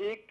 1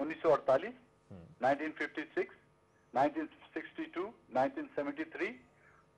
1948, 1956, 1962, 1973,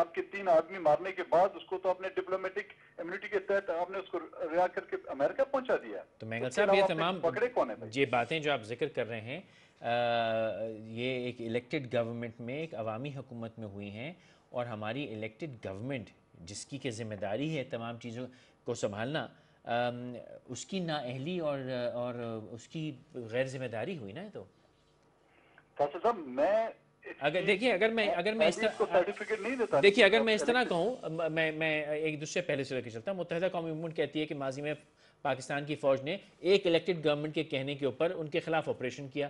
آپ کے 3 آدمی مارنے کے بعد اس کو تو اپنے ڈپلومیٹک امیونٹی کے تحت آپ نے اس کو رہا کر کے امریکہ پہنچا دیا. تو مینگل صاحب یہ تمام پکڑے کون ہے بھائی؟ یہ باتیں جو آپ ذکر کر رہے ہیں یہ ایک الیکٹڈ گورنمنٹ میں ایک عوامی حکومت میں ہوئی ہیں، اور ہماری الیکٹڈ گورنمنٹ جس کی کہ ذمہ داری ہے تمام چیزوں کو سنبھالنا، اس کی نااہلی اور اس کی غیر ذمہ داری ہوئی نا. تو فیصل صاحب میں اگر دیکھیے اگر میں اس سرٹیفکیٹ نہیں دیتا، دیکھیے اگر میں اس طرح کہوں، میں ایک دوسرے پہلے سے لے کے چلتا ہوں. متحدہ قومی موومنٹ کہتی ہے کہ ماضی میں پاکستان کی فوج نے ایک الیکٹڈ گورنمنٹ کے کہنے کے اوپر ان کے خلاف آپریشن کیا.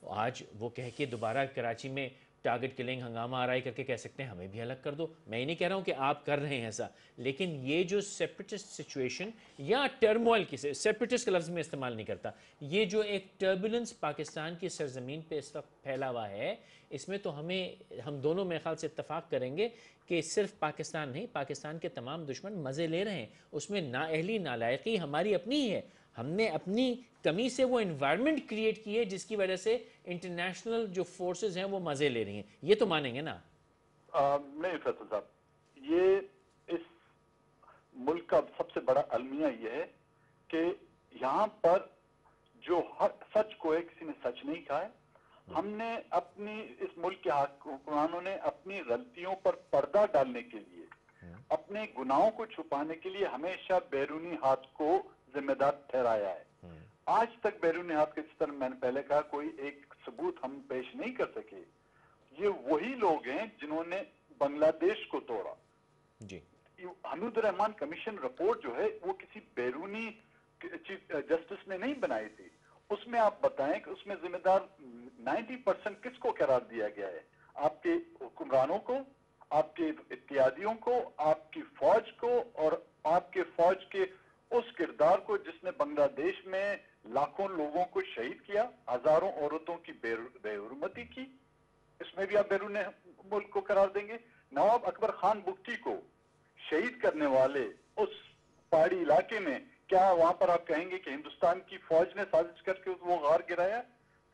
آج وہ کہہ کے دوبارہ کراچی میں ٹارگٹ کلنگ ہنگامہ آرائی کر کے کہہ سکتے ہیں ہمیں بھی الگ کر دو. میں یہ نہیں کہہ رہا ہوں کہ آپ کر رہے ہیں ایسا، لیکن یہ جو سیپریٹسٹ سچویشن یا ٹرموائل کی سیپریٹسٹ کا لفظ میں استعمال نہیں کرتا، یہ جو ایک ٹربولنس پاکستان کی سرزمین پہ اس وقت پھیلا ہوا ہے، اس میں تو ہم دونوں میرے خیال سے اتفاق کریں گے کہ صرف پاکستان نہیں، پاکستان کے تمام دشمن مزے لے رہے ہیں. اس میں نااہلی نالائقی ہماری اپنی ہی ہے. ہم نے اپنی کمی سے وہ انوائرمنٹ کریٹ کی ہے جس کی وجہ سے انٹرنیشنل جو فورسز ہیں وہ مزے لے رہی ہیں. یہ تو مانیں گے نا؟ نہیں فیصل صاحب، یہ اس ملک کا سب سے بڑا المیہ یہ ہے کہ یہاں پر جو سچ کو ہے کسی نے سچ نہیں کہا ہے. ہم نے اپنی اس ملک کے حکمرانوں نے اپنی غلطیوں پر پردہ ڈالنے کے لیے، اپنے گناہوں کو چھپانے کے لیے ہمیشہ بیرونی ہاتھ کو ذمہ دار ٹھہرایا ہے. آج تک بیرونی ہاتھ کے جس طرح میں نے پہلے کہا کوئی ایک ثبوت ہم پیش نہیں کر سکے. یہ وہی لوگ ہیں جنہوں نے بنگلہ دیش کو توڑا. جی حمید الرحمان کمیشن رپورٹ جو ہے وہ کسی بیرونی چیف جسٹس نے نہیں بنائی تھی. اس میں آپ بتائیں کہ اس میں ذمہ دار 90% کس کو قرار دیا گیا ہے؟ آپ کے حکمرانوں کو، آپ کے اتحادیوں کو، آپ کی فوج کو، اور آپ کے فوج کے اس کردار کو جس نے بنگلہ دیش میں لاکھوں لوگوں کو شہید کیا، ہزاروں عورتوں کی بے حرمتی کی. اس میں بھی آپ بیرون ملک کو قرار دیں گے. نواب اکبر خان بگٹی کو شہید کرنے والے اس پہاڑی علاقے میں، کیا وہاں پر آپ کہیں گے کہ ہندوستان کی فوج نے سازش کر کے وہ غار گرایا؟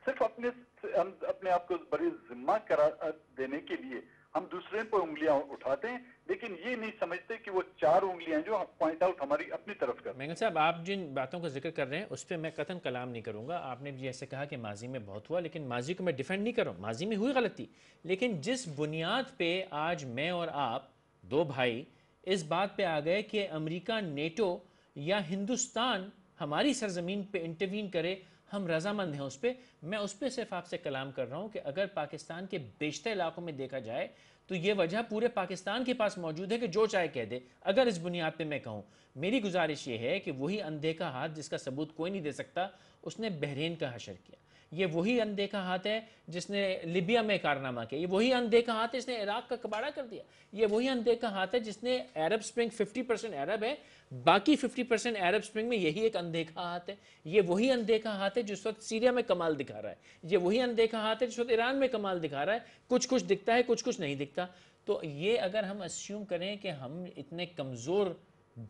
صرف اپنے آپ کو بڑی ذمہ قرار دینے کے لیے ہم دوسرے پر انگلیاں اٹھاتے ہیں، لیکن یہ نہیں سمجھتے کہ وہ 4 انگلیاں جو پوائنٹ آؤٹ ہماری اپنی طرف کرتے ہیں. مینگل صاحب، آپ جن باتوں کا ذکر کر رہے ہیں اس پہ میں قطعاً کلام نہیں کروں گا. آپ نے بھی ایسے کہا کہ ماضی میں بہت ہوا، لیکن ماضی کو میں ڈیفینڈ نہیں کر رہا ہوں. ماضی میں ہوئی غلطی، لیکن جس بنیاد پہ آج میں اور آپ دو بھائی اس بات پہ آ گئے کہ امریکہ، نیٹو یا ہندوستان ہماری سرزمین پہ انٹروین کرے، ہم رضامند ہیں اس پہ. میں اس پہ صرف آپ سے کلام کر رہا ہوں کہ اگر پاکستان کے بیشتر علاقوں میں دیکھا جائے تو یہ وجہ پورے پاکستان کے پاس موجود ہے کہ جو چاہے کہہ دے. اگر اس بنیاد پہ میں کہوں، میری گزارش یہ ہے کہ وہی اندھے کا ہاتھ جس کا ثبوت کوئی نہیں دے سکتا، اس نے بحرین کا حشر کیا. یہ وہی اندھے کا ہاتھ ہے جس نے لیبیا میں کارنامہ کیا. یہ وہی اندھے کا ہاتھ ہے جس نے عراق کا کباڑہ کر دیا. یہ وہی اندھے کا ہاتھ ہے جس نے عرب سپرنگ 50% عرب ہے، باقی 50% عرب سپرنگ میں یہی ایک اندھے کا ہاتھ ہے. یہ وہی اندھے کا ہاتھ ہے جس وقت سیریا میں کمال دکھا رہا ہے. یہ وہی اندھے کا ہاتھ ہے جس وقت ایران میں کمال دکھا رہا ہے. کچھ دکھتا ہے، کچھ نہیں دکھتا. تو یہ اگر ہم اسیوم کریں کہ ہم اتنے کمزور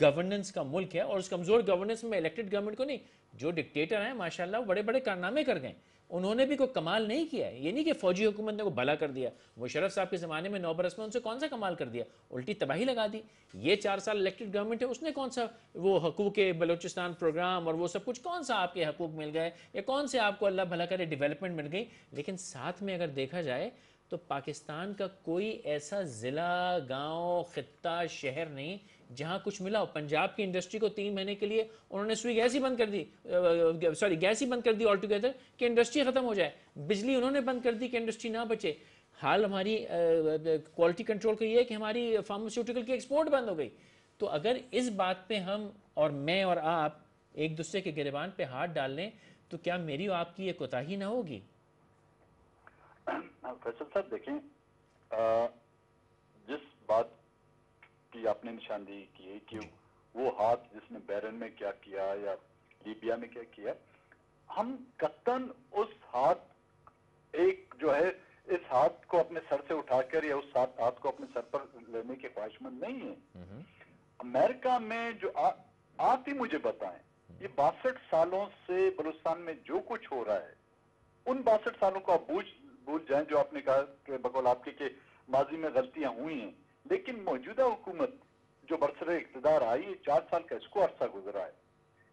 گورننس کا ملک ہے، اور اس کمزور گورننس میں الیکٹڈ گورنمنٹ کو نہیں، جو ڈکٹیٹر ہیں ماشاءاللہ وہ بڑے بڑے کارنامے کر گئے، انہوں نے بھی کوئی کمال نہیں کیا ہے. یہ نہیں کہ فوجی حکومت نے کو بھلا کر دیا. مشرف صاحب کے زمانے میں 9 برس میں ان سے کون سا کمال کر دیا؟ الٹی تباہی لگا دی. یہ 4 سال الیکٹڈ گورنمنٹ ہے، اس نے کون سا وہ حقوق بلوچستان پروگرام اور وہ سب کچھ، کون سا آپ کے حقوق مل گئے، یا کون سے آپ کو اللہ بھلا کرے ڈیولپمنٹ مل گئی؟ لیکن ساتھ میں اگر دیکھا جائے تو پاکستان کا کوئی ایسا ضلع، گاؤں، خطہ، شہر نہیں جہاں کچھ ملا ہو. پنجاب کی انڈسٹری کو 3 مہینے کے لیے انہوں نے سوئی گیس ہی بند کر دی، گیس ہی بند کر دی آل ٹوگیدر کہ انڈسٹری ختم ہو جائے. بجلی انہوں نے بند کر دی کہ انڈسٹری نہ بچے. حال ہماری کوالٹی کنٹرول کا یہ ہے کہ ہماری فارماسیوٹیکل کی ایکسپورٹ بند ہو گئی. تو اگر اس بات پہ ہم اور میں اور آپ ایک دوسرے کے گریبان پہ ہاتھ ڈال لیں تو کیا میری اور آپ کی یہ کوتاہی نہ ہوگی؟ فیصل صاحب دیکھیں، جس بات کی آپ نے نشاندہی کی ہے کہ وہ ہاتھ جس نے بیرن میں کیا کیا یا لیبیا میں کیا کیا، ہم قطعاً اس ہاتھ ایک جو ہے اس ہاتھ کو اپنے سر سے اٹھا کر یا اس ہاتھ کو اپنے سر پر لینے کے خواہش مند نہیں ہیں. امریکہ میں جو آپ ہی مجھے بتائیں، یہ 62 سالوں سے بلوچستان میں جو کچھ ہو رہا ہے، ان 62 سالوں کو آپ بھول جائیں جو آپ نے کہا کہ بقول آپ کے کہ ماضی میں غلطیاں ہوئی ہیں، لیکن موجودہ حکومت جو برسر اقتدار آئی 4 سال کا اس کو عرصہ گزرا ہے،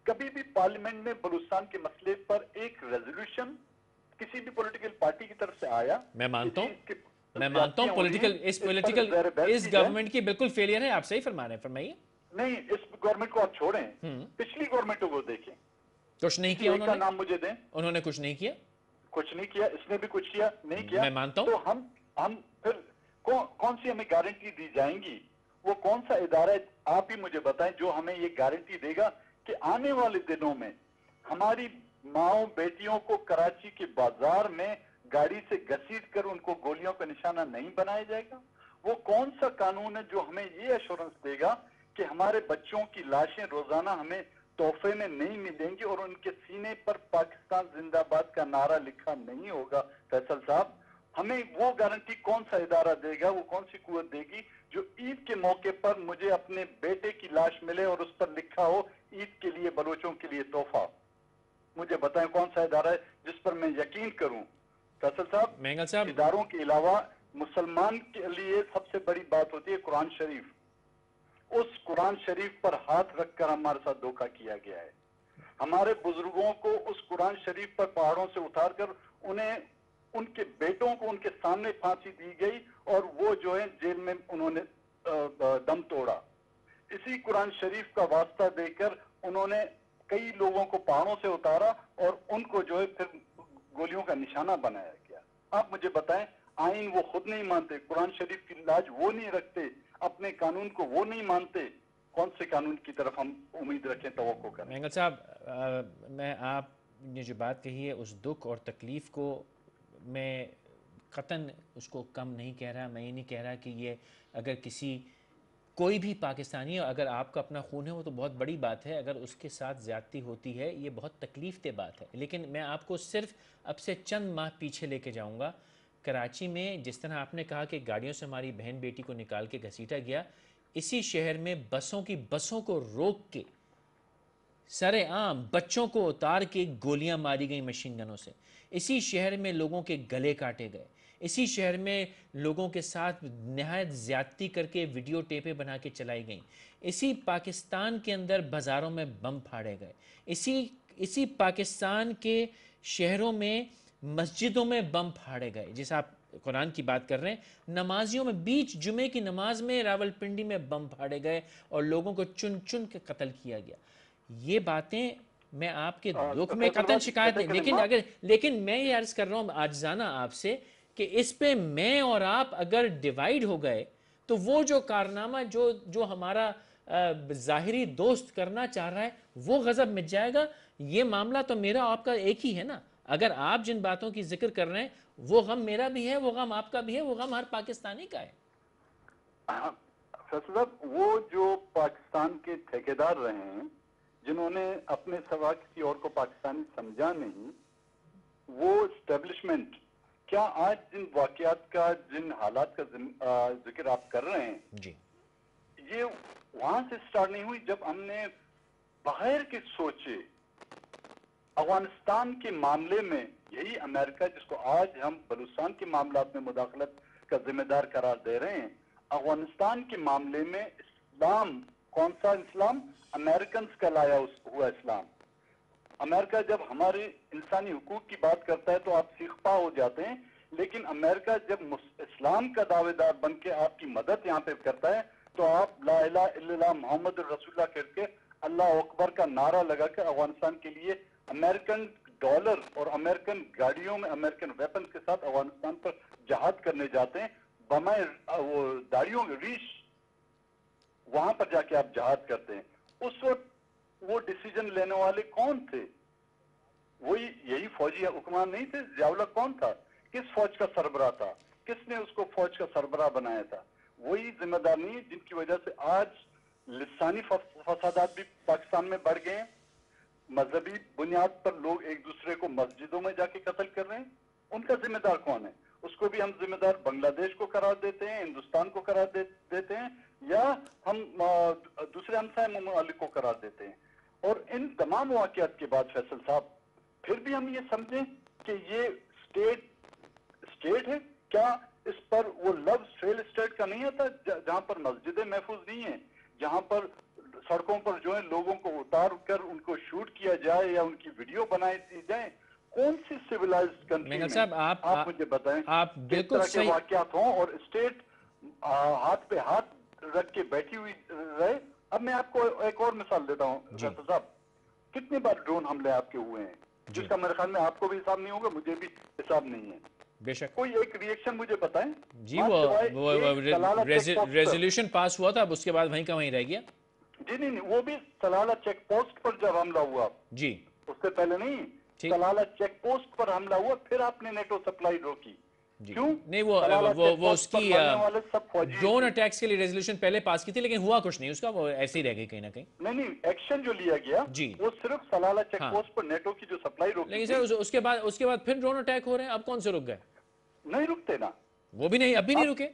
کبھی بھی پارلیمنٹ میں بلوچستان کے مسئلے پر ایک ریزولوشن کسی بھی پولیٹیکل پارٹی کی طرف سے آیا؟ میں مانتا ہوں اس گورنمنٹ کی بالکل فیلئر ہے. آپ صحیح فرما رہے ہیں, فرمائیے. نہیں, اس گورنمنٹ کو آپ چھوڑیں, پچھلی گورنمنٹوں کو دیکھیں, کچھ نہیں کیا انہوں نے, نام مجھے دیں. انہوں نے کچھ نہیں کیا, کچھ نہیں کیا, اس نے بھی کچھ کیا نہیں کیا. میں مانتا ہوں. تو ہم پھر کون سی ہمیں گارنٹی دی جائیں گی؟ وہ کون سا ادارہ ہے, آپ ہی مجھے بتائیں, جو ہمیں یہ گارنٹی دے گا کہ آنے والے دنوں میں ہماری ماؤں بیٹیوں کو کراچی کے بازار میں گاڑی سے گھسیٹ کر ان کو گولیوں کا نشانہ نہیں بنایا جائے گا؟ وہ کون سا قانون ہے جو ہمیں یہ ایشورنس دے گا کہ ہمارے بچوں کی لاشیں روزانہ ہمیں تحفے میں نہیں ملیں گی اور ان کے سینے پر پاکستان زندہ باد کا نعرہ لکھا نہیں ہوگا؟ فیصل صاحب, ہمیں وہ گارنٹی کون سا ادارہ دے گا, وہ کون سی قوت دے گی جو عید کے موقع پر مجھے اپنے بیٹے کی لاش ملے اور اس پر لکھا ہو عید کے لیے بلوچوں کے لیے تحفہ؟ مجھے بتائیں کون سا ادارہ ہے جس پر میں یقین کروں؟ فیصل صاحب, اداروں کے علاوہ مسلمان کے لیے سب سے بڑی بات ہوتی ہے قرآن شریف. اس قرآن شریف پر ہاتھ رکھ کر ہمارے ساتھ دھوکہ کیا گیا ہے. ہمارے بزرگوں کو اس قرآن شریف پر پہاڑوں سے اتار کر انہیں, ان کے بیٹوں کو ان کے سامنے پھانسی دی گئی اور وہ جو ہے جیل میں انہوں نے دم توڑا. اسی قرآن شریف کا واسطہ دے کر انہوں نے کئی لوگوں کو پہاڑوں سے اتارا اور ان کو جو ہے پھر گولیوں کا نشانہ بنایا گیا. آپ مجھے بتائیں, آئین وہ خود نہیں مانتے, قرآن شریف کی لاج وہ نہیں رکھتے, اپنے قانون کو وہ نہیں مانتے, کون سے قانون کی طرف ہم امید رکھیں, توقع کریں؟ مینگل صاحب, میں آپ نے جو بات کہی ہے اس دکھ اور تکلیف کو میں قطعاً اس کو کم نہیں کہہ رہا. میں یہ نہیں کہہ رہا کہ یہ اگر کسی کوئی بھی پاکستانی, اگر آپ کا اپنا خون ہے وہ تو بہت بڑی بات ہے, اگر اس کے ساتھ زیادتی ہوتی ہے یہ بہت تکلیف دہ بات ہے. لیکن میں آپ کو صرف اب سے چند ماہ پیچھے لے کے جاؤں گا. کراچی میں جس طرح آپ نے کہا کہ گاڑیوں سے ہماری بہن بیٹی کو نکال کے گھسیٹا گیا, اسی شہر میں بسوں کو روک کے سر عام بچوں کو اتار کے گولیاں ماری گئیں مشین گنوں سے. اسی شہر میں لوگوں کے گلے کاٹے گئے. اسی شہر میں لوگوں کے ساتھ نہایت زیادتی کر کے ویڈیو ٹیپیں بنا کے چلائی گئیں. اسی پاکستان کے اندر بازاروں میں بم پھاڑے گئے. اسی پاکستان کے شہروں میں مسجدوں میں بم پھاڑے گئے. جیسے آپ قرآن کی بات کر رہے ہیں, نمازیوں میں بیچ جمعے کی نماز میں راول پنڈی میں بم پھاڑے گئے اور لوگوں کو چن چن کے قتل کیا گیا. یہ باتیں میں آپ کے دکھ میں قطعاً شکایت نہیں, لیکن میں یہ عرض کر رہا ہوں عاجزانہ آپ سے کہ اس پہ میں اور آپ اگر ڈیوائیڈ ہو گئے تو وہ جو کارنامہ جو ہمارا ظاہری دوست کرنا چاہ رہا ہے وہ غضب مٹ جائے گا. یہ معاملہ تو میرا آپ کا ایک ہی ہے نا. اگر آپ جن باتوں کی ذکر کر رہے ہیں وہ غم میرا بھی ہے, وہ غم آپ کا بھی ہے, وہ غم ہر پاکستانی کا ہے. فیصل صاحب, وہ جو پاکستان کے ٹھیکیدار رہے ہیں جنہوں نے اپنے سوا کسی اور کو پاکستانی سمجھا نہیں, وہ اسٹیبلشمنٹ کیا آج جن واقعات کا, جن حالات کا ذکر آپ کر رہے ہیں جی, یہ وہاں سے سٹارٹ نہیں ہوئی جب ہم نے بغیر کے سوچے افغانستان کے معاملے میں یہی امریکہ جس کو آج ہم بلوچستان کے معاملات میں مداخلت کا ذمہ دار قرار دے رہے ہیں, افغانستان کے معاملے میں اسلام, کون سا اسلام؟ امریکنز کا لایا ہوا اسلام. امریکہ جب ہمارے انسانی حقوق کی بات کرتا ہے تو آپ سیخ پا ہو جاتے ہیں, لیکن امریکہ جب اسلام کا دعوے دار بن کے آپ کی مدد یہاں پہ کرتا ہے تو آپ لا الہ الا اللہ محمد رسول اللہ کر کے اللہ اکبر کا نعرہ لگا کر افغانستان کے لیے امریکن ڈالر اور امریکن گاڑیوں میں امریکن ویپن کے ساتھ افغانستان پر جہاد کرنے جاتے ہیں. بمائے وہ داڑیوں ریش, وہاں پر جا کے آپ جہاد کرتے ہیں. اس وقت وہ ڈیسیجن لینے والے کون تھے؟ وہی یہی فوجی حکمران نہیں تھے. ضیاء اللہ کون تھا؟ کس فوج کا سربراہ تھا؟ کس نے اس کو فوج کا سربراہ بنایا تھا؟ وہی ذمہ دار نہیں جن کی وجہ سے آج لسانی فسادات بھی پاکستان میں بڑھ گئے ہیں, مذہبی بنیاد پر لوگ ایک دوسرے کو مسجدوں میں جا کے قتل کر رہے ہیں. ان کا ذمہ دار کون ہے؟ اس کو بھی ہم ذمہ دار بنگلہ دیش کو قرار دیتے ہیں, ہندوستان کو قرار دیتے ہیں, یا ہم دوسرے ہمسائے ممالک کو قرار دیتے ہیں. اور ان تمام واقعات کے بعد فیصل صاحب پھر بھی ہم یہ سمجھیں کہ یہ اسٹیٹ ہے. کیا اس پر وہ لفظ ریل اسٹیٹ کا نہیں آتا جہاں پر مسجدیں محفوظ نہیں ہیں, جہاں پر سڑکوں پر جو ہے لوگوں کو اتار کر ان کو شوٹ کیا جائے یا ان کی ویڈیو بنائی دی جائیں. کون سی سویلائزڈ کنٹری مینگل میں صاحب آپ مجھے بتائیں آپ کہ اس بالکل طرح کے صحیح. واقعات ہوں اور اسٹیٹ ہاتھ پہ ہاتھ رکھ کے بیٹھی ہوئی رہے. اب میں آپ کو ایک اور مثال دیتا ہوں فیصل صاحب, کتنی بار ڈرون حملے آپ کے ہوئے ہیں جس کا میرے خیال میں آپ کو بھی حساب نہیں ہوگا, مجھے بھی حساب نہیں ہے. بے شک کوئی ایک ریئیکشن مجھے بتائیں جی. وہ ریزولوشن پاس ہوا تھا, اب اس کے بعد وہیں کا وہیں رہ گیا. جی نہیں, وہ بھی سلالہ چیک پوسٹ پر جب حملہ ہوا, جی اس سے پہلے نہیں, سلالہ چیک پوسٹ پر حملہ ہوا, پھر آپ نے نیٹو سپلائی روکی. کیوں؟ نہیں وہ اس کی ڈرون اٹیکس کے لیے ریزولوشن پہلے پاس کی تھی, لیکن ہوا کچھ نہیں اس کا, وہ ایسے ہی رہ گئی کہیں نہ کہیں. نہیں, ایکشن جو لیا گیا وہ صرف سلالہ چیک پوسٹ پر نیٹو کی جو سپلائی روکی. لیکن سر اس کے بعد پھر ڈرون اٹیک ہو رہے ہیں, اب کون سے رک گئے؟ نہیں رکتے نا, وہ بھی نہیں, اب بھی نہیں رکے.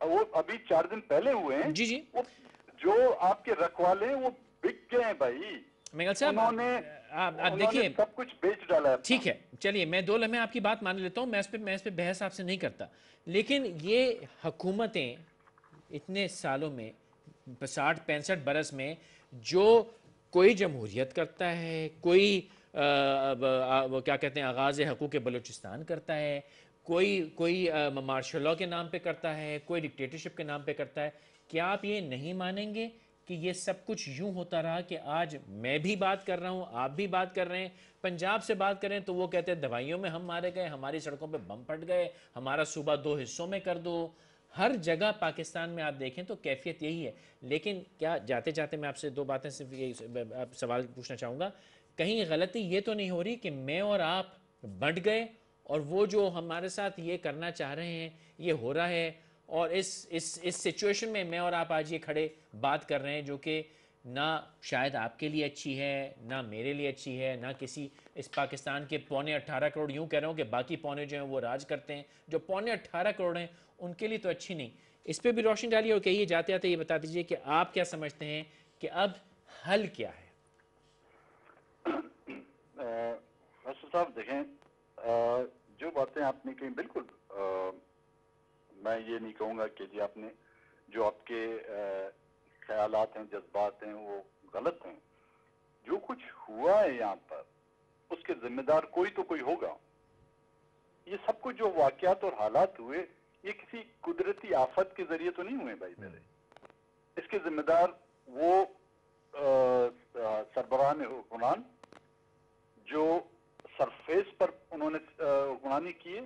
وہ ابھی 4 دن پہلے ہوئے ہیں. جی جو آپ کے رکھوالے ہیں وہ بک گئے ہیں بھائی. مینگل صاحب آپ دیکھیے سب کچھ بیچ ڈالا ہے. ٹھیک ہے, چلیے میں 2 لمحے آپ کی بات مان لیتا ہوں, میں اس پہ بحث آپ سے نہیں کرتا. لیکن یہ حکومتیں اتنے سالوں میں 60-65 برس میں جو کوئی جمہوریت کرتا ہے, کوئی وہ کیا کہتے ہیں آغاز حقوق بلوچستان کرتا ہے, کوئی مارشل لاء کے نام پہ کرتا ہے, کوئی ڈکٹیٹرشپ کے نام پہ کرتا ہے, کیا آپ یہ نہیں مانیں گے کہ یہ سب کچھ یوں ہوتا رہا کہ آج میں بھی بات کر رہا ہوں, آپ بھی بات کر رہے ہیں, پنجاب سے بات کریں تو وہ کہتے ہیں دوائیوں میں ہم مارے گئے, ہماری سڑکوں پہ بم پھٹ گئے, ہمارا صوبہ 2 حصوں میں کر دو. ہر جگہ پاکستان میں آپ دیکھیں تو کیفیت یہی ہے. لیکن کیا جاتے جاتے میں آپ سے 2 باتیں صرف یہ سوال پوچھنا چاہوں گا, کہیں غلطی یہ تو نہیں ہو رہی کہ میں اور آپ بٹ گئے اور وہ جو ہمارے ساتھ یہ کرنا چاہ رہے ہیں یہ ہو رہا ہے, اور اس سچویشن میں اور آپ آج یہ کھڑے بات کر رہے ہیں جو کہ نہ شاید آپ کے لیے اچھی ہے, نہ میرے لیے اچھی ہے, نہ کسی اس پاکستان کے 18.25 کروڑ, یوں کہہ رہا ہوں کہ باقی پونے جو ہیں وہ راج کرتے ہیں, جو 18.25 کروڑ ہیں ان کے لیے تو اچھی نہیں. اس پہ بھی روشنی ڈالیے اور کہیے جاتے آتے یہ بتا دیجئے کہ آپ کیا سمجھتے ہیں کہ اب حل کیا ہے. حسن صاحب دیکھیں, جو باتیں آپ نے کہیں بالکل میں یہ نہیں کہوں گا کہ جی آپ نے جو آپ کے خیالات ہیں, جذبات ہیں وہ غلط ہیں. جو کچھ ہوا ہے یہاں پر اس کے ذمہ دار کوئی تو کوئی ہوگا. یہ سب کچھ جو واقعات اور حالات ہوئے یہ کسی قدرتی آفت کے ذریعے تو نہیں ہوئے بھائی میرے. اس کے ذمہ دار وہ سربراہان حکمران جو سرفیس پر انہوں نے حکمرانی کی ہے,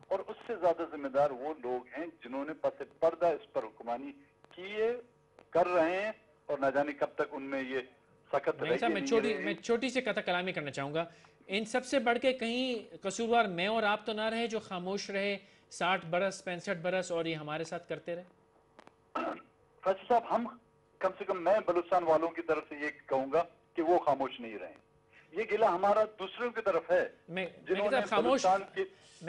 اور اس سے زیادہ ذمہ دار وہ لوگ ہیں جنہوں نے پس پردہ اس پر حکمرانی کی ہے, کر رہے ہیں, اور نہ جانے کب تک ان میں یہ سخت رہے گی. میں چھوٹی سی قطع کلامی کرنا چاہوں گا. ان سب سے بڑھ کے کہیں قصوروار میں اور آپ تو نہ رہے جو خاموش رہے 60 برس 65 برس اور یہ ہمارے ساتھ کرتے رہے. فیصل صاحب, ہم کم سے کم میں بلوچستان والوں کی طرف سے یہ کہوں گا کہ وہ خاموش نہیں رہے. یہ گلہ ہمارا دوسروں کی طرف ہے. میں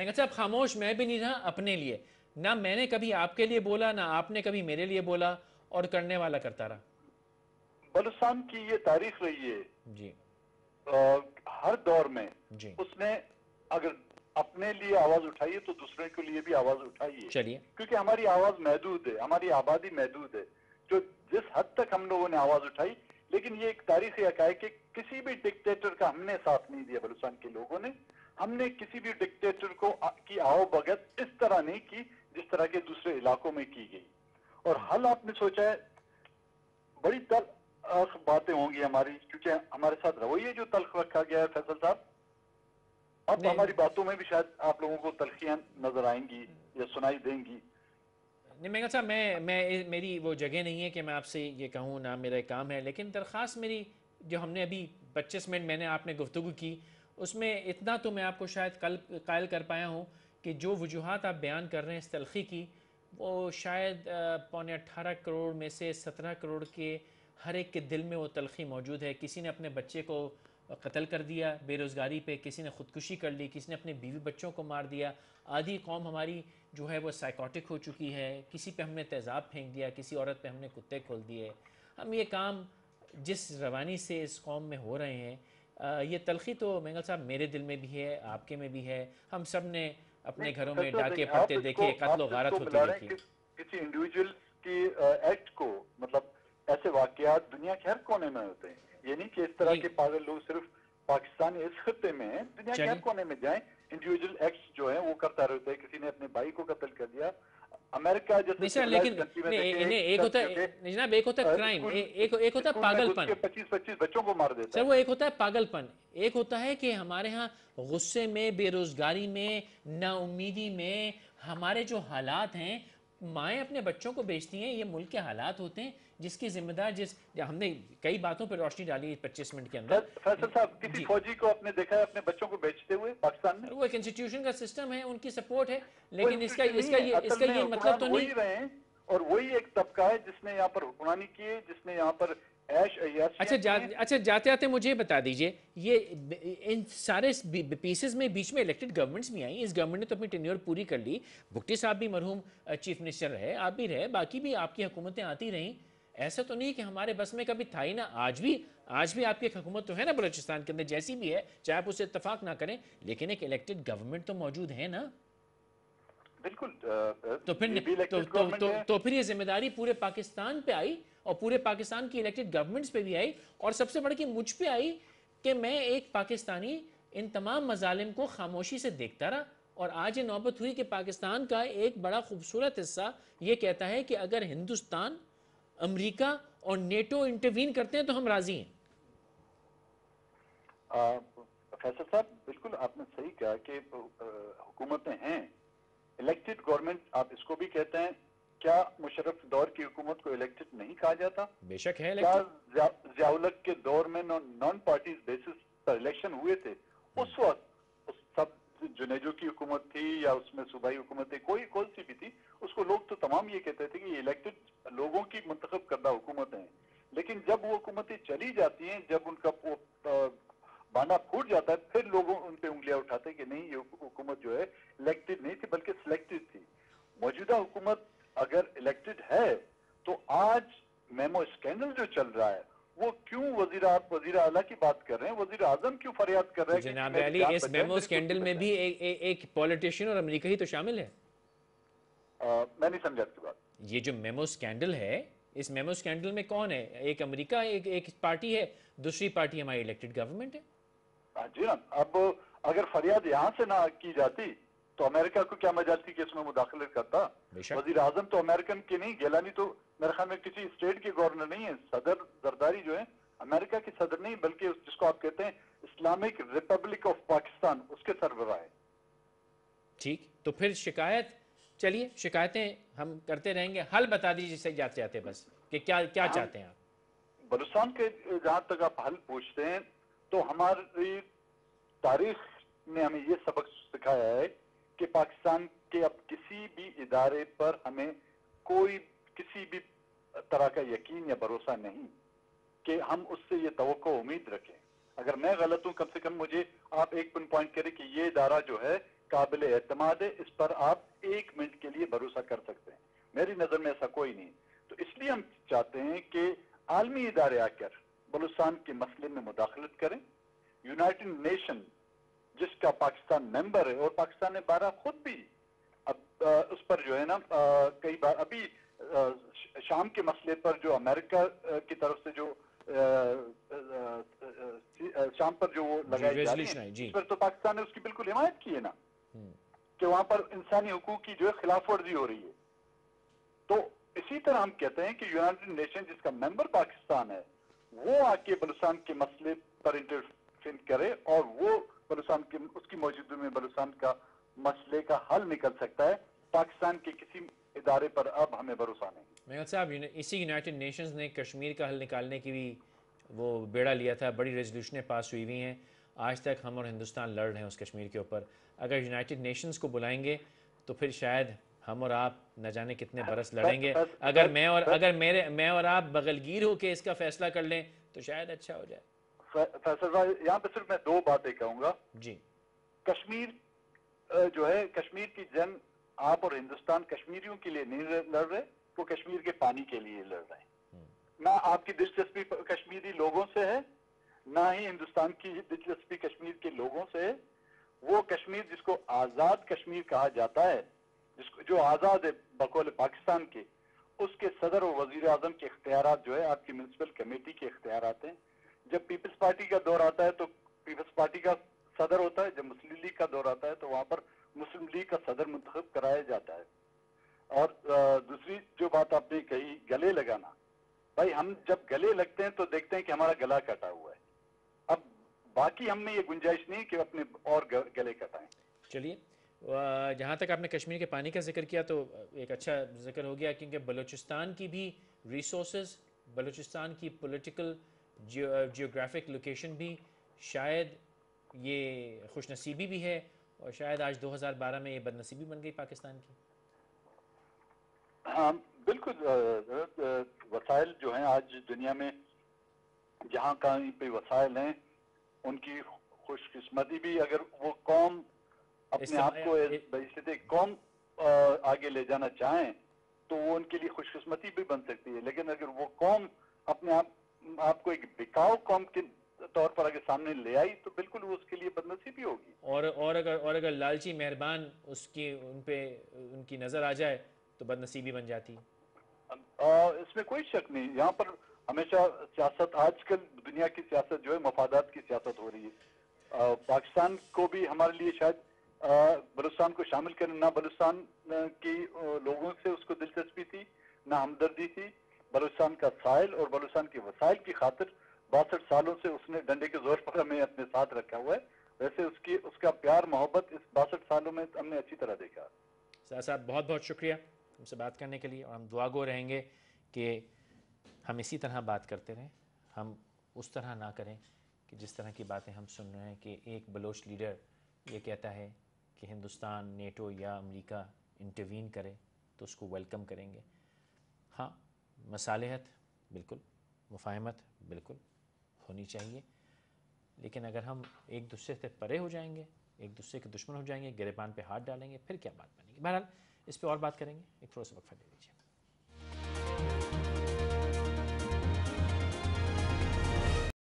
صاحب خاموش میں بھی نہیں رہا اپنے لیے, نہ میں نے کبھی آپ کے لیے بولا, نہ آپ نے کبھی میرے لیے بولا, اور کرنے والا کرتا رہا. بلوچستان کی یہ تاریخ رہی ہے جی, ہر دور میں جی, اس نے اگر اپنے لیے آواز اٹھائی ہے تو دوسرے کے لیے بھی آواز اٹھائی ہے. چلیے, کیونکہ ہماری آواز محدود ہے, ہماری آبادی محدود ہے, جو جس حد تک ہم لوگوں نے آواز اٹھائی. لیکن یہ ایک تاریخی حقائق ہے کہ کسی بھی ڈکٹیٹر کا ہم نے ساتھ نہیں دیا. بلوچستان کے لوگوں نے, ہم نے کسی بھی ڈکٹیٹر کو کی آؤ بھگت اس طرح نہیں کی جس طرح کے دوسرے علاقوں میں کی گئی. اور حل آپ نے سوچا ہے, بڑی تلخ باتیں ہوں گی ہماری, کیونکہ ہمارے ساتھ رویہ جو تلخ رکھا گیا ہے فیصل صاحب, اب ہماری باتوں میں بھی شاید آپ لوگوں کو تلخیاں نظر آئیں گی یا سنائی دیں گی. نہیں مینگل صاحب, میری وہ جگہ نہیں ہے کہ میں آپ سے یہ کہوں, نہ میرا کام ہے. لیکن درخواست میری جو ہم نے ابھی 25 منٹ میں نے آپ نے گفتگو کی, اس میں اتنا تو میں آپ کو شاید قائل کر پایا ہوں کہ جو وجوہات آپ بیان کر رہے ہیں اس تلخی کی, وہ شاید 18.25 کروڑ میں سے 17 کروڑ کے ہر ایک کے دل میں وہ تلخی موجود ہے. کسی نے اپنے بچے کو قتل کر دیا بے روزگاری پہ, کسی نے خودکشی کر لی, کسی نے اپنے بیوی بچوں کو مار دیا. آدھی قوم ہماری جو ہے وہ سائیکوٹک ہو چکی ہے. کسی پہ ہم نے تیزاب پھینک دیا, کسی عورت پہ ہم نے کتے کھول دیے. ہم یہ کام جس روانی سے اس قوم میں ہو رہے ہیں, یہ تلخی تو مینگل صاحب میرے دل میں بھی ہے, آپ کے میں بھی ہے. ہم سب نے اپنے گھروں میں ڈاکے پڑتے دیکھے، قتل و غارت ہوتی دیکھی. کسی انڈیویجول کی ایکٹ کو، مطلب ایسے واقعات دنیا کے ہر کونے میں ہوتے ہیں. یہ نہیں کہ اس طرح کے پاگل لوگ صرف پاکستان اس خطے میں ہیں، دنیا کے ہر کونے میں جائیں انڈیویجول ایکٹس جو ہیں وہ کرتا رہتا ہے. کسی نے اپنے بھائی کو قتل کر دیا. امریکہ جیسے لیکن ایک ہوتا ہے جناب، ایک ہوتا ہے کرائم، ایک ہوتا ہے پاگل پن. 25 بچوں کو مار دیتا سر وہ ایک ہوتا ہے پاگل پن، ایک ہوتا ہے کہ ہمارے ہاں غصے میں، بے روزگاری میں، نا امیدی میں ہمارے جو حالات ہیں، مائیں اپنے بچوں کو بیچتی ہیں. یہ ملک کے حالات ہوتے ہیں جس کی ذمہ دار ہم نے کئی باتوں پہ روشنی ڈالی 25 منٹ کے اندر. فیصل صاحب، کسی فوجی کو آپ نے دیکھا ہے اپنے بچوں کو بیچتے ہوئے پاکستان میں؟ وہ ایک انسٹیٹیوشن کا سسٹم ہے، ان کی سپورٹ ہے، لیکن اس کا یہ مطلب تو نہیں. وہی رہے اور وہی ایک طبقہ ہے جس نے یہاں پر حکمرانی کی ہے، جس نے یہاں پر عیش عیاشیاں کی ہیں. اچھا جاتے آتے مجھے بتا دیجئے، یہ ان سارے پیسز میں بیچ میں الیکٹڈ گورنمنٹس بھی آئیں. اس گورنمنٹ نے تو اپنی ٹینیور پوری کر لی. بھٹی صاحب بھی مرحوم چیف منسٹر رہے، آپ بھی رہے، باقی بھی آپ کی حکومتیں آتی رہیں. ایسا تو نہیں کہ ہمارے بس میں کبھی تھا ہی نا. آج بھی آپ کی ایک حکومت تو ہے نا بلوچستان کے اندر، جیسی بھی ہے، چاہے آپ اسے اتفاق نہ کریں، لیکن ایک الیکٹڈ گورنمنٹ تو موجود ہے نا. بالکل. تو پھر یہ ذمہ داری پورے پاکستان پہ آئی، اور پورے پاکستان کی الیکٹڈ گورنمنٹس پہ بھی آئی، اور سب سے بڑھ کے مجھ پہ آئی کہ میں ایک پاکستانی ان تمام مظالم کو خاموشی سے دیکھتا رہا. اور آج یہ نوبت ہوئی کہ پاکستان کا ایک بڑا خوبصورت حصہ یہ کہتا ہے کہ اگر ہندوستان، امریکہ اور نیٹو انٹروین کرتے ہیں تو ہم راضی ہیں. فیصل صاحب، بالکل آپ نے صحیح کہا کہ حکومتیں ہیں الیکٹڈ گورنمنٹ، آپ اس کو بھی کہتے ہیں. کیا مشرف دور کی حکومت کو الیکٹڈ نہیں کہا جاتا؟ بے شک ہے. کیا ضیاء الحق کے دور میں نان پارٹیز بیسس پر الیکشن ہوئے تھے؟ اس وقت سب جنیجو کی حکومت تھی یا اس میں صوبائی حکومتیں کوئی سی بھی تھی، اس کو لوگ تو تمام یہ کہتے تھے کہ یہ الیکٹڈ لوگوں کی منتخب کردہ حکومتیں ہیں. لیکن جب وہ حکومتیں چلی جاتی ہیں، جب ان کا بانا پھوٹ جاتا ہے، پھر لوگ ان پہ انگلیاں اٹھاتے ہیں کہ نہیں، یہ حکومت جو ہے الیکٹڈ نہیں تھی بلکہ سلیکٹڈ تھی. موجودہ حکومت اگر الیکٹڈ ہے تو آج میمو اسکینڈل جو چل رہا ہے وہ کیوں وزیر اعلیٰ کی بات کر رہے ہیں، وزیر اعظم کیوں فریاد کر رہے ہیں؟ جناب علی، اس میمو اسکینڈل میں بھی ایک پولیٹیشین اور امریکہ ہی تو شامل ہے. میں نہیں سمجھا کی بات. یہ جو میمو اسکینڈل ہے، اس میمو اسکینڈل میں کون ہے؟ ایک امریکہ ایک پارٹی ہے، دوسری پارٹی ہماری الیکٹڈ گورنمنٹ ہے. جی ہاں. اب اگر فریاد یہاں سے نہ کی جاتی تو امریکہ کو کیا مجال تھی کہ اس میں مداخلت کرتا؟ وزیر اعظم تو امریکن کی نہیں، گیلانی تو میرے خیال میں کسی اسٹیٹ کے گورنر نہیں ہے. صدر زرداری جو ہے امریکہ کی صدر نہیں، بلکہ جس کو آپ کہتے ہیں اسلامک ریپبلک آف پاکستان، اس کے سربراہ ہے. ٹھیک، تو پھر شکایت، چلیے شکایتیں ہم کرتے رہیں گے. حل بتا دیجیے جسے جاتے جاتے بس کہ کیا چاہتے ہیں آپ. بلوچستان کے جہاں تک آپ حل پوچھتے ہیں تو ہماری تاریخ نے ہمیں یہ سبق سکھایا ہے کہ پاکستان کے اب کسی بھی ادارے پر ہمیں کوئی کسی بھی طرح کا یقین یا بھروسہ نہیں کہ ہم اس سے یہ توقع امید رکھیں. اگر میں غلط ہوں، کم سے کم مجھے آپ ایک پوائنٹ کریں کہ یہ ادارہ جو ہے قابل اعتماد ہے، اس پر آپ 1 منٹ کے لیے بھروسہ کر سکتے ہیں. میری نظر میں ایسا کوئی نہیں. تو اس لیے ہم چاہتے ہیں کہ عالمی ادارے آ کر بلوچستان کے مسئلے میں مداخلت کریں. یونائٹڈ نیشن جس کا پاکستان ممبر ہے، اور پاکستان نے 12 خود بھی اب اس پر جو ہے نا کئی بار ابھی شام کے مسئلے پر جو امریکہ کی طرف سے جو شام پر جو وہ لگائی جا رہی ہے، اس پر تو پاکستان نے اس کی بالکل حمایت کی ہے نا، کہ وہاں پر انسانی حقوق کی جو ہے خلاف ورزی ہو رہی ہے. تو اسی طرح ہم کہتے ہیں کہ یونائٹڈ نیشن جس کا ممبر پاکستان ہے وہ آ کے بلوچستان کے مسئلے پر انٹرفین کرے، اور وہ بلوچستان کے اس کی موجودگی میں بلوچستان کا مسئلے کا حل نکل سکتا ہے. پاکستان کے کسی ادارے پر اب ہمیں بھروسہ نہیں. میاں صاحب، اسی یونائٹڈ نیشنز نے کشمیر کا حل نکالنے کی بھی وہ بیڑا لیا تھا. بڑی ریزولوشنیں پاس ہوئی ہوئی ہیں. آج تک ہم اور ہندوستان لڑ رہے ہیں اس کشمیر کے اوپر. اگر یونائٹڈ نیشنز کو بلائیں گے تو پھر شاید ہم اور آپ نہ جانے کتنے برس لڑیں گے. اگر میں اور آپ بغلگیر ہو کے اس کا فیصلہ کر لیں تو شاید اچھا ہو جائے. فیصل بھائی، یہاں پہ صرف میں 2 باتیں کہوں گا. جی، کشمیر جو ہے، کشمیر کی جنگ آپ اور ہندوستان کشمیریوں کے لیے نہیں لڑ رہے، وہ کشمیر کے پانی کے لیے لڑ رہے ہیں. نہ آپ کی دلچسپی کشمیری لوگوں سے ہے، نہ ہی ہندوستان کی دلچسپی کشمیر کے لوگوں سے ہے. وہ کشمیر کشمیر جس کو آزاد کشمیر کہا جاتا ہے، جو آزاد ہے بقول پاکستان کے، اس کے صدر اور وزیر اعظم کے اختیارات جو ہے آپ کی میونسپل کمیٹی کے اختیارات ہیں. جب پیپلز پارٹی کا دور آتا ہے تو پیپلز پارٹی کا صدر ہوتا ہے، جب مسلم لیگ کا دور آتا ہے تو وہاں پر مسلم لیگ کا صدر منتخب کرایا جاتا ہے. اور دوسری جو بات آپ نے کہی گلے لگانا، بھائی ہم جب گلے لگتے ہیں تو دیکھتے ہیں کہ ہمارا گلا کٹا ہوا ہے. اب باقی ہم میں یہ گنجائش نہیں کہ اپنے اور گلے کٹائیں. چلیے جہاں تک آپ نے کشمیر کے پانی کا ذکر کیا تو ایک اچھا ذکر ہو گیا، کیونکہ بلوچستان کی بھی ریسورسز، بلوچستان کی پولیٹیکل جیوگرافک لوکیشن بھی شاید یہ خوش نصیبی بھی ہے، اور شاید آج 2012 میں یہ بد نصیبی بن گئی پاکستان کی. ہاں بالکل. وسائل جو ہیں آج دنیا میں جہاں کہیں پہ وسائل ہیں، ان کی خوش قسمتی بھی، اگر وہ قوم اپنے آپ کو بحیثیت قوم آگے لے جانا چاہیں تو وہ ان کے لیے خوش قسمتی بھی بن سکتی ہے. لیکن اگر وہ قوم اپنے آپ کو ایک بکاؤ قوم کے طور پر اگر سامنے لے آئی تو بالکل وہ اس کے لیے بدنصیبی ہوگی. اور اگر لالچی مہربان ان پہ ان کی نظر آ جائے تو بدنصیبی بن جاتی ہے. اس میں کوئی شک نہیں. یہاں پر ہمیشہ سیاست، آج کل دنیا کی سیاست جو ہے مفادات کی سیاست ہو رہی ہے. پاکستان کو بھی ہمارے لیے شاید بلوچستان کو شامل کرنا، نہ بلوچستان کی لوگوں سے اس کو دلچسپی تھی، نہ ہمدردی تھی. بلوچستان کا ساحل اور بلوچستان کے وسائل کی خاطر 62 سالوں سے اس نے ڈنڈے کے زور پر ہمیں اپنے ساتھ رکھا ہوا ہے. ویسے اس کا پیار محبت اس 62 سالوں میں ہم نے اچھی طرح دیکھا. سر صاحب بہت بہت شکریہ ہم سے بات کرنے کے لیے، اور ہم دعا گو رہیں گے کہ ہم اسی طرح بات کرتے رہیں. ہم اس طرح نہ کریں کہ جس طرح کی باتیں ہم سن رہے ہیں کہ ایک بلوچ لیڈر یہ کہتا ہے کہ ہندوستان، نیٹو یا امریکہ انٹروین کرے تو اس کو ویلکم کریں گے. ہاں مصالحت بالکل، مفاہمت بالکل ہونی چاہیے، لیکن اگر ہم ایک دوسرے سے پرے ہو جائیں گے، ایک دوسرے کے دشمن ہو جائیں گے، گریبان پہ ہاتھ ڈالیں گے، پھر کیا بات بنے گی. بہرحال اس پہ اور بات کریں گے. ایک تھوڑا سا وقفہ دے دیجیے.